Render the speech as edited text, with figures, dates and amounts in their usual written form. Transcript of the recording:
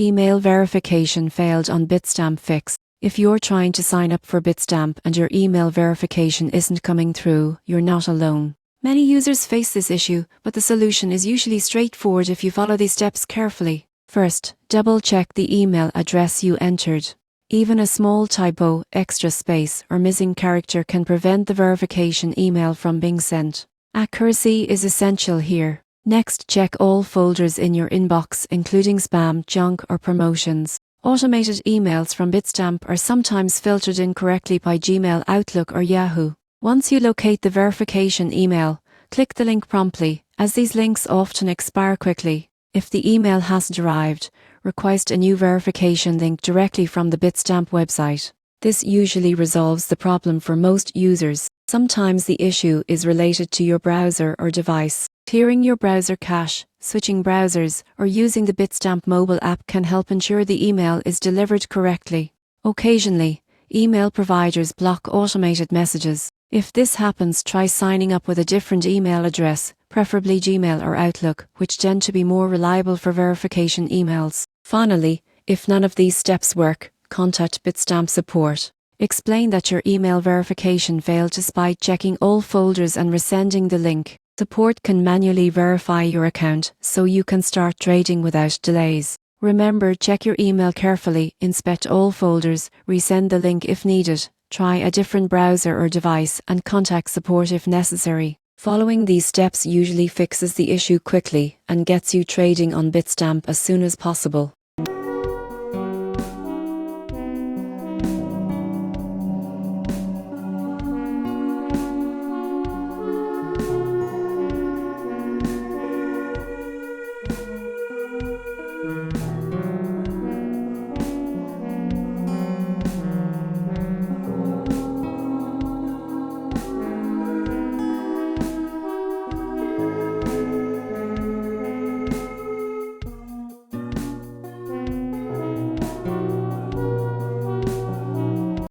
Email verification failed on Bitstamp Fix. If you're trying to sign up for Bitstamp and your email verification isn't coming through, you're not alone. Many users face this issue, but the solution is usually straightforward if you follow these steps carefully. First, double-check the email address you entered. Even a small typo, extra space, or missing character can prevent the verification email from being sent. Accuracy is essential here. Next, check all folders in your inbox, including spam, junk, or promotions. Automated emails from Bitstamp are sometimes filtered incorrectly by Gmail, Outlook, or Yahoo. Once you locate the verification email, click the link promptly, as these links often expire quickly. If the email hasn't arrived, request a new verification link directly from the Bitstamp website. This usually resolves the problem for most users. Sometimes the issue is related to your browser or device. Clearing your browser cache, switching browsers, or using the Bitstamp mobile app can help ensure the email is delivered correctly. Occasionally, email providers block automated messages. If this happens, try signing up with a different email address, preferably Gmail or Outlook, which tend to be more reliable for verification emails. Finally, if none of these steps work, contact Bitstamp support. Explain that your email verification failed despite checking all folders and resending the link. Support can manually verify your account so you can start trading without delays. Remember, check your email carefully, inspect all folders, resend the link if needed, try a different browser or device, and contact support if necessary. Following these steps usually fixes the issue quickly and gets you trading on Bitstamp as soon as possible.